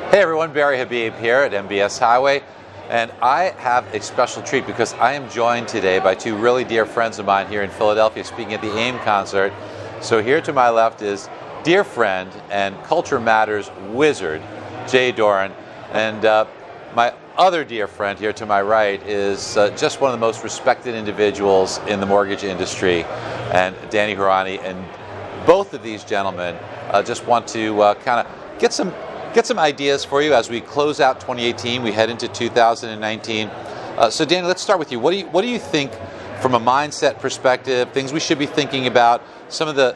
Hey everyone, Barry Habib here at MBS Highway, and I have a special treat because I am joined today by two really dear friends of mine here in Philadelphia speaking at the AIM concert. So here to my left is dear friend and Culture Matters wizard, Jay Doran, and my other dear friend here to my right is just one of the most respected individuals in the mortgage industry, and Dan Horanyi. And both of these gentlemen just want to kind of get some ideas for you as we close out 2018. We head into 2019. So, Danny, let's start with you. What do you think, from a mindset perspective, things we should be thinking about, some of the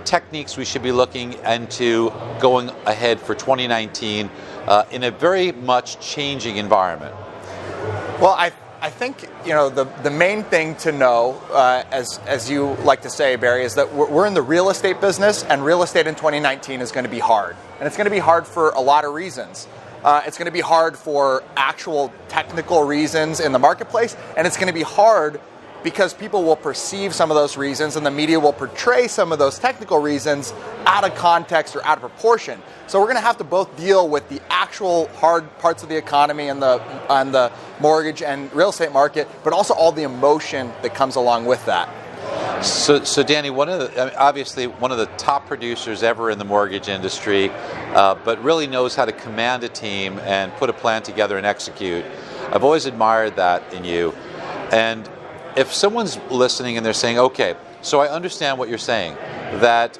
techniques we should be looking into going ahead for 2019 in a very much changing environment? Well, I think the main thing to know, as you like to say, Barry, is that we're in the real estate business, and real estate in 2019 is going to be hard. And it's going to be hard for a lot of reasons. It's going to be hard for actual technical reasons in the marketplace, and it's going to be hard because people will perceive some of those reasons and the media will portray some of those technical reasons out of context or out of proportion. So we're going to have to both deal with the actual hard parts of the economy and the mortgage and real estate market, but also all the emotion that comes along with that. So Danny, obviously one of the top producers ever in the mortgage industry, but really knows how to command a team and put a plan together and execute. I've always admired that in you. And if someone's listening and they're saying, okay, so I understand what you're saying, that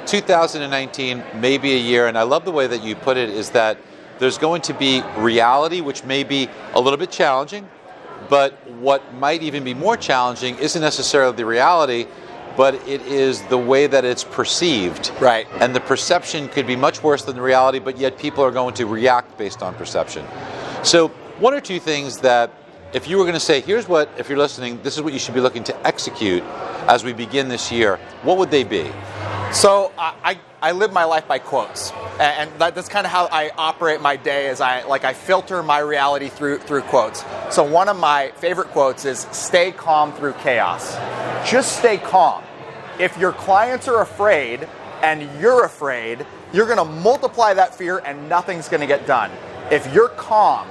2019 may be a year, and I love the way that you put it, is that there's going to be reality, which may be a little bit challenging, but what might even be more challenging isn't necessarily the reality, but it is the way that it's perceived. Right. And the perception could be much worse than the reality, but yet people are going to react based on perception. So one or two things that, if you were going to say, here's what, if you're listening, this is what you should be looking to execute as we begin this year, what would they be? So I live my life by quotes, and that's kind of how I operate my day. As I filter my reality through quotes. So one of my favorite quotes is, "Stay calm through chaos." Just stay calm. If your clients are afraid and you're afraid, you're going to multiply that fear, and nothing's going to get done. If you're calm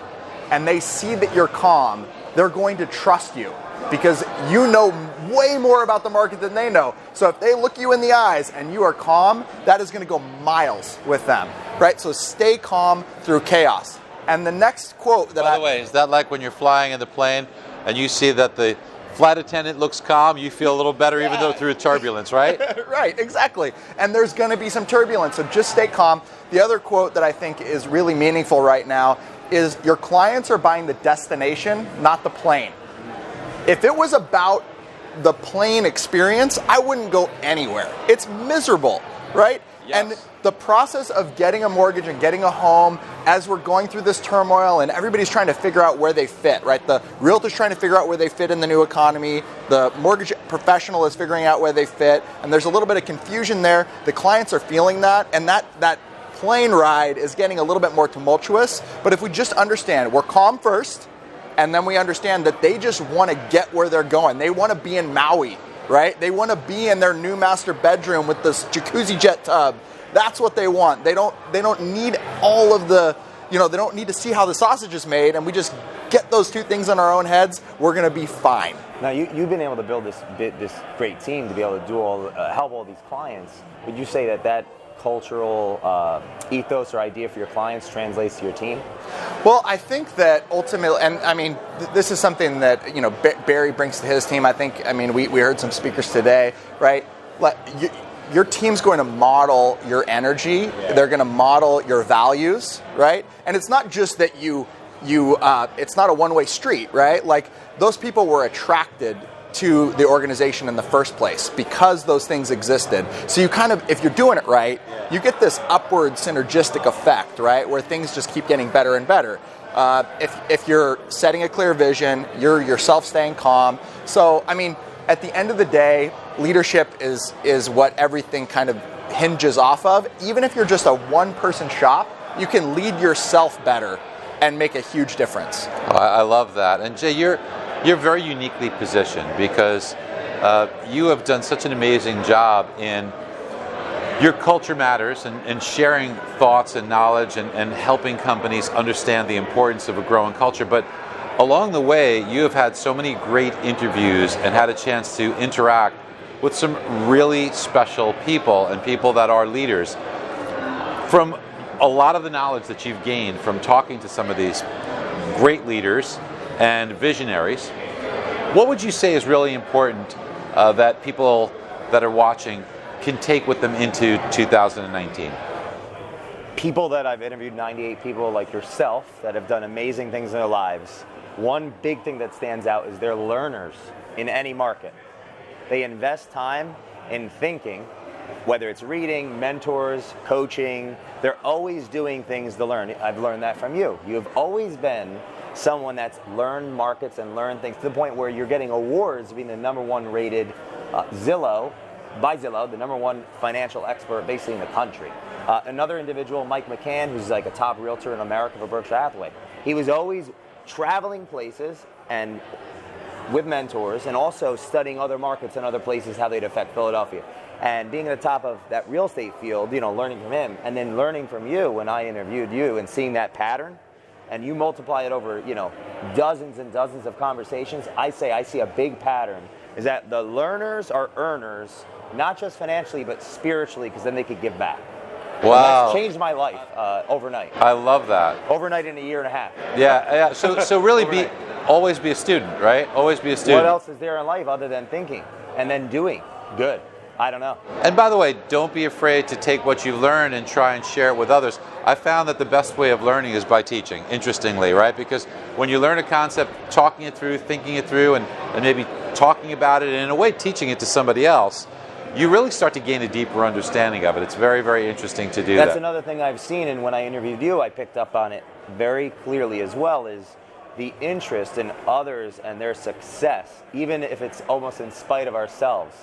and they see that you're calm, they're going to trust you because you know way more about the market than they know. So if they look you in the eyes and you are calm, that is going to go miles with them, right? So stay calm through chaos. And the next quote that By the way, is that like when you're flying in the plane and you see that the flight attendant looks calm, you feel a little better even though through turbulence, right? Right, exactly. And there's going to be some turbulence, so just stay calm. The other quote that I think is really meaningful right now is, your clients are buying the destination, not the plane. If it was about the plane experience, I wouldn't go anywhere. It's miserable, right? Yes. And the process of getting a mortgage and getting a home, as we're going through this turmoil and everybody's trying to figure out where they fit, right? The realtor's trying to figure out where they fit in the new economy. The mortgage professional is figuring out where they fit. And there's a little bit of confusion there. The clients are feeling that. And that plane ride is getting a little bit more tumultuous. But if we just understand, we're calm first, and then we understand that they just want to get where they're going. They want to be in Maui, right? They want to be in their new master bedroom with this jacuzzi jet tub. That's what they want. They don't need all of the, they don't need to see how the sausage is made, and we just get those two things in our own heads, we're going to be fine. Now, you've been able to build this great team to be able to do help all these clients. Would you say that cultural ethos or idea for your clients translates to your team? Well, I think that ultimately, and I mean, this is something that Barry brings to his team. We heard some speakers today, right? Your team's going to model your energy. Yeah. They're going to model your values, right? And it's not just that it's not a one-way street, right? Like, those people were attracted to the organization in the first place because those things existed. So you kind of, if you're doing it right, you get this upward synergistic effect, right? Where things just keep getting better and better. If you're setting a clear vision, you're yourself staying calm. So, I mean, at the end of the day, leadership is what everything kind of hinges off of. Even if you're just a one-person shop, you can lead yourself better and make a huge difference. I love that. And Jay, you're very uniquely positioned because you have done such an amazing job in your culture matters, and sharing thoughts and knowledge and helping companies understand the importance of a growing culture. But along the way, you have had so many great interviews and had a chance to interact with some really special people and people that are leaders. From a lot of the knowledge that you've gained from talking to some of these great leaders and visionaries, what would you say is really important that people that are watching can take with them into 2019? People that I've interviewed, 98 people like yourself that have done amazing things in their lives. One big thing that stands out is they're learners in any market. They invest time in thinking, whether it's reading, mentors, coaching. They're always doing things to learn. I've learned that from you. You have always been someone that's learned markets and learned things to the point where you're getting awards, being the #1 rated by Zillow, the #1 financial expert basically in the country. Another individual, Mike McCann, who's like a top realtor in America for Berkshire Hathaway. He was always traveling places and with mentors and also studying other markets and other places, how they'd affect Philadelphia. And being at the top of that real estate field, learning from him and then learning from you when I interviewed you and seeing that pattern, and you multiply it over, dozens and dozens of conversations, I see a big pattern is that the learners are earners, not just financially, but spiritually, because then they could give back. Wow. And that's changed my life overnight. I love that. Overnight in a year and a half. Yeah. So really always be a student, right? Always be a student. What else is there in life other than thinking and then doing good? I don't know. And by the way, don't be afraid to take what you learn and try and share it with others. I found that the best way of learning is by teaching, interestingly, right? Because when you learn a concept, talking it through, thinking it through, and maybe talking about it, and in a way teaching it to somebody else, you really start to gain a deeper understanding of it. It's very, very interesting to do that. That's another thing I've seen, and when I interviewed you, I picked up on it very clearly as well, is the interest in others and their success, even if it's almost in spite of ourselves,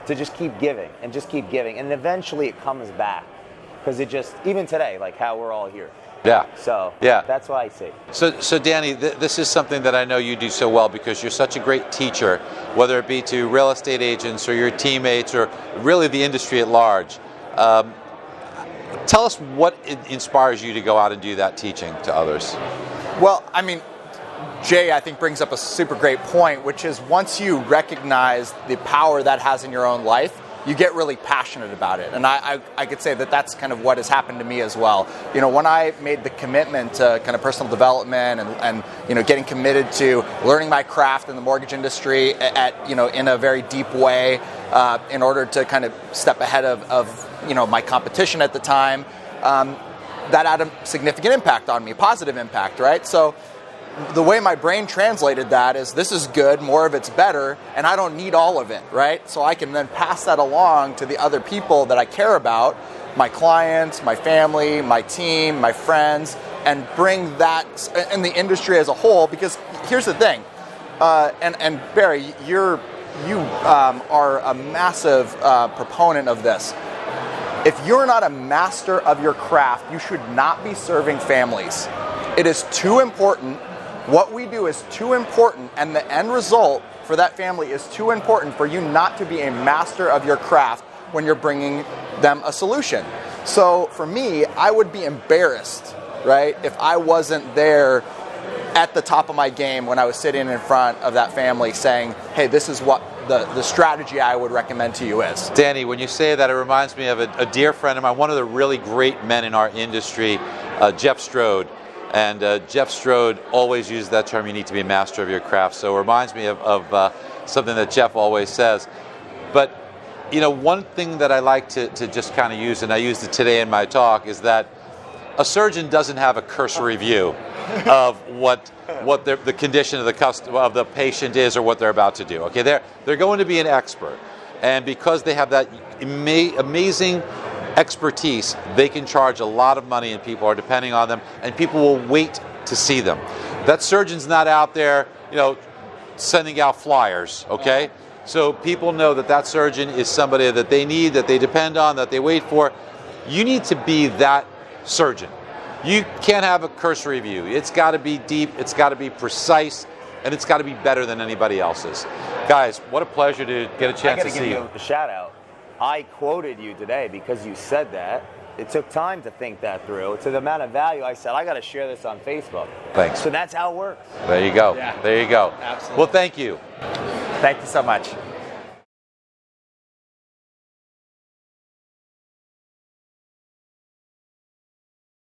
to just keep giving and just keep giving. And eventually it comes back, because it just, even today, like how we're all here. Yeah. So yeah, that's what I see. So Danny, this is something that I know you do so well because you're such a great teacher, whether it be to real estate agents or your teammates or really the industry at large. Tell us what inspires you to go out and do that teaching to others. Well, I mean, Jay, I think, brings up a super great point, which is once you recognize the power that has in your own life, you get really passionate about it. And I could say that that's kind of what has happened to me as well. When I made the commitment to kind of personal development and getting committed to learning my craft in the mortgage industry in a very deep way in order to kind of step ahead of my competition at the time, that had a significant impact on me, positive impact, right? So the way my brain translated that is, this is good, more of it's better, and I don't need all of it, right? So I can then pass that along to the other people that I care about, my clients, my family, my team, my friends, and bring that in the industry as a whole. Because here's the thing, and Barry, you are a massive proponent of this. If you're not a master of your craft, you should not be serving families. It is too important. What we do is too important, and the end result for that family is too important for you not to be a master of your craft when you're bringing them a solution. So for me, I would be embarrassed, right, if I wasn't there at the top of my game when I was sitting in front of that family saying, hey, this is what the strategy I would recommend to you is. Danny, when you say that, it reminds me of a dear friend of mine, one of the really great men in our industry, Jeff Strode. And Jeff Strode always uses that term, you need to be a master of your craft. So it reminds me of something that Jeff always says. But, one thing that I like to just kind of use, and I used it today in my talk, is that a surgeon doesn't have a cursory view of what the condition of the patient is or what they're about to do. Okay, they're going to be an expert. And because they have that amazing expertise, they can charge a lot of money and people are depending on them and people will wait to see them. That surgeon's not out there, sending out flyers, okay? So people know that surgeon is somebody that they need, that they depend on, that they wait for. You need to be that surgeon. You can't have a cursory view. It's got to be deep, it's got to be precise, and it's got to be better than anybody else's. Guys, what a pleasure to get a chance to see you. I got to give you a shout out. I quoted you today because you said that. It took time to think that through. To the amount of value, I said, I got to share this on Facebook. Thanks. So that's how it works. There you go. Yeah. There you go. Absolutely. Well, thank you. Thank you so much.